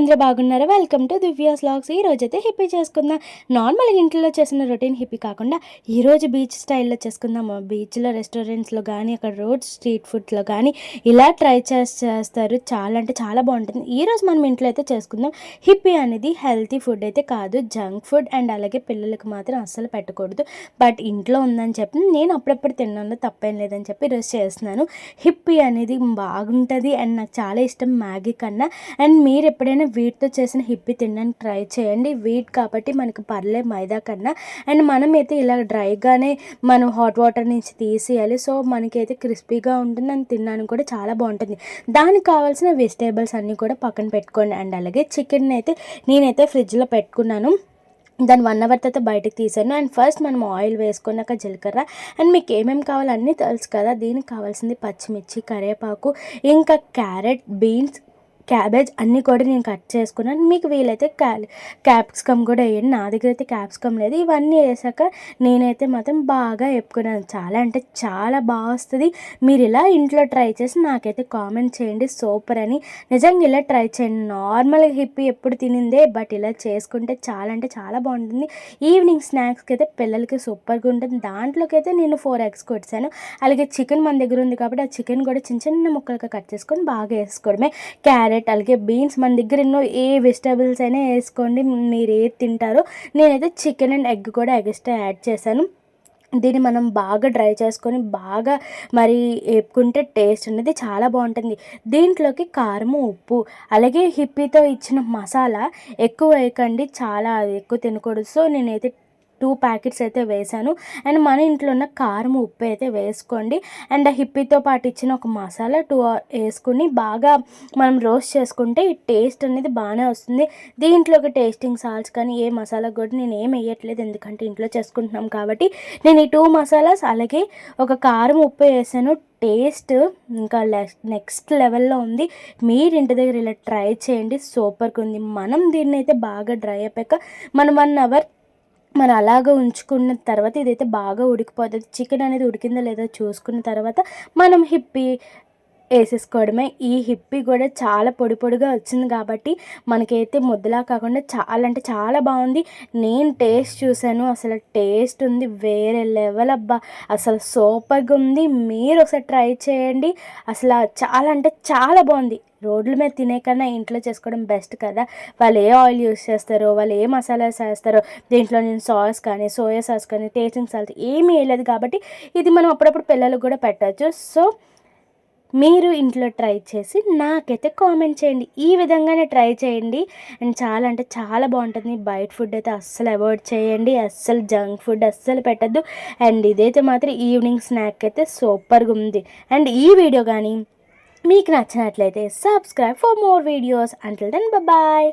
అందరూ బాగున్నారా? Welcome to Divya's vlogs. ఈ రోజైతే హిప్పీ చేసుకుందాం. నార్మల్గా ఇంట్లో చేసిన రొటీన్ హిప్పీ కాకుండా ఈరోజు బీచ్ స్టైల్లో చేసుకుందాం. బీచ్లో రెస్టారెంట్స్లో కానీ అక్కడ రోడ్ స్ట్రీట్ ఫుడ్స్లో కానీ ఇలా ట్రై చేస్తారు. చాలా అంటే చాలా బాగుంటుంది. ఈరోజు మనం ఇంట్లో అయితే చేసుకుందాం. హిప్పీ అనేది హెల్తీ ఫుడ్ అయితే కాదు, జంక్ ఫుడ్. అండ్ అలాగే పిల్లలకు మాత్రం అస్సలు పెట్టకూడదు. బట్ ఇంట్లో ఉందని చెప్పి నేను అప్పుడప్పుడు తిన్నాను, తప్పేం లేదని చెప్పి ఈరోజు చేస్తున్నాను. హిప్పీ అనేది బాగుంటుంది అండ్ నాకు చాలా ఇష్టం మ్యాగీ కన్నా. అండ్ మీరు ఎప్పుడైనా వీటితో చేసిన హిప్పీ తినడానికి ట్రై చేయండి. వీట్ కాబట్టి మనకు పర్లే మైదా కన్నా. అండ్ మనమైతే ఇలా డ్రైగానే మనం హాట్ వాటర్ నుంచి తీసేయాలి. సో మనకైతే క్రిస్పీగా ఉంటుంది అని తినడానికి కూడా చాలా బాగుంటుంది. దానికి కావాల్సిన వెజిటేబుల్స్ అన్నీ కూడా పక్కన పెట్టుకోండి. అండ్ అలాగే చికెన్ అయితే నేనైతే ఫ్రిడ్జ్లో పెట్టుకున్నాను. దాన్ని 1 అవర్ తర్వాత బయటకు తీసాను. అండ్ ఫస్ట్ మనం ఆయిల్ వేసుకున్నాక జీలకర్ర అండ్ మీకు ఏమేమి కావాలో అన్నీ తెలుసు కదా. దీనికి కావాల్సింది పచ్చిమిర్చి, కరివేపాకు, ఇంకా క్యారెట్, బీన్స్, క్యాబేజ్ అన్నీ కూడా నేను కట్ చేసుకున్నాను. మీకు వీలైతే క్యాప్సికమ్ కూడా వేయండి. నా దగ్గర అయితే క్యాప్సికమ్ లేదు. ఇవన్నీ వేసాక నేనైతే మాత్రం బాగా వేపుకున్నాను. చాలా అంటే చాలా బాగా వస్తుంది. మీరు ఇలా ఇంట్లో ట్రై చేసి నాకైతే కామెంట్ చేయండి సూపర్ అని. నిజంగా ఇలా ట్రై చేయండి. నార్మల్గా హిప్పీ ఎప్పుడు తినిందే, బట్ ఇలా చేసుకుంటే చాలా అంటే చాలా బాగుంటుంది. ఈవినింగ్ స్నాక్స్కి అయితే పిల్లలకి సూపర్గా ఉంటుంది. దాంట్లోకి అయితే నేను 4 eggs కొట్టాను. అలాగే చికెన్ మన దగ్గర ఉంది కాబట్టి ఆ చికెన్ కూడా చిన్న చిన్న ముక్కలుగా కట్ చేసుకొని బాగా వేసుకోవడమే. క్యారెట్ అలాగే బీన్స్ మన దగ్గర ఎన్నో ఏ వెజిటేబుల్స్ అయినా వేసుకోండి, మీరు ఏది తింటారో. నేనైతే చికెన్ అండ్ ఎగ్ కూడా ఎక్స్ట్రా యాడ్ చేశాను. దీన్ని మనం బాగా డ్రై చేసుకొని బాగా మరి వేపుకుంటే టేస్ట్ అనేది చాలా బాగుంటుంది. దీంట్లోకి కారము, ఉప్పు అలాగే హిప్పీతో ఇచ్చిన మసాలా ఎక్కువ వేయకండి, చాలా ఎక్కువ తినకూడదు. సో నేనైతే 2 ప్యాకెట్స్ అయితే వేసాను. అండ్ మన ఇంట్లో ఉన్న కారం, ఉప్పు అయితే వేసుకోండి. అండ్ హిప్పీతో పాటు ఇచ్చిన ఒక మసాలా 2 వేసుకుని బాగా మనం రోస్ట్ చేసుకుంటే ఈ టేస్ట్ అనేది బాగానే వస్తుంది. దీంట్లోకి టేస్టింగ్ సాల్ట్స్ కానీ ఏ మసాలా కూడా నేను ఏం వేయట్లేదు, ఎందుకంటే ఇంట్లో చేసుకుంటున్నాం కాబట్టి. నేను ఈ 2 మసాలాస్ అలాగే ఒక కారం, ఉప్పు వేసాను. టేస్ట్ ఇంకా నెక్స్ట్ లెవెల్లో ఉంది. మీరు ఇంటి దగ్గర ఇలా ట్రై చేయండి, సూపర్గా ఉంది. మనం దీన్ని అయితే బాగా డ్రై అయిపోయాక మనం 1 అవర్ మనం అలాగ ఉంచుకున్న తర్వాత ఇదైతే బాగా ఉడికిపోతుంది. చికెన్ అనేది ఉడికిందో లేదో చూసుకున్న తర్వాత మనం హిప్పీ వేసేసుకోవడమే. ఈ హిప్పీ కూడా చాలా పొడి పొడిగా వచ్చింది కాబట్టి మనకైతే ముద్దలా కాకుండా చాలా అంటే చాలా బాగుంది. నేను టేస్ట్ చూశాను, అసలు టేస్ట్ ఉంది వేరే లెవెల్ అబ్బా, అసలు సూపర్గా ఉంది. మీరు ఒకసారి ట్రై చేయండి. అసలు చాలా అంటే చాలా బాగుంది. రోడ్ల మీద తినే కన్నా ఇంట్లో చేసుకోవడం బెస్ట్ కదా. వాళ్ళు ఏ ఆయిల్ యూస్ చేస్తారో, వాళ్ళు ఏ మసాలాస్ వేస్తారో, దీంట్లో నేను సాస్ కానీ సోయా సాస్ కానీ టేస్టింగ్ సాల్ట్ ఏమీ వేయలేదు కాబట్టి ఇది మనం అప్పుడప్పుడు పిల్లలకు కూడా పెట్టచ్చు. సో మీరు ఇంట్లో ట్రై చేసి నాకైతే కామెంట్ చేయండి. ఈ విధంగానే ట్రై చేయండి. అండ్ చాలా అంటే చాలా బాగుంటుంది. బయట ఫుడ్ అయితే అస్సలు అవాయిడ్ చేయండి, అస్సలు జంక్ ఫుడ్ అస్సలు పెట్టద్దు. అండ్ ఇదైతే మాత్రం ఈవినింగ్ స్నాక్ అయితే సూపర్గా ఉంది. అండ్ ఈ వీడియో కానీ మీకు నచ్చినట్లయితే subscribe for more videos. Until then bye.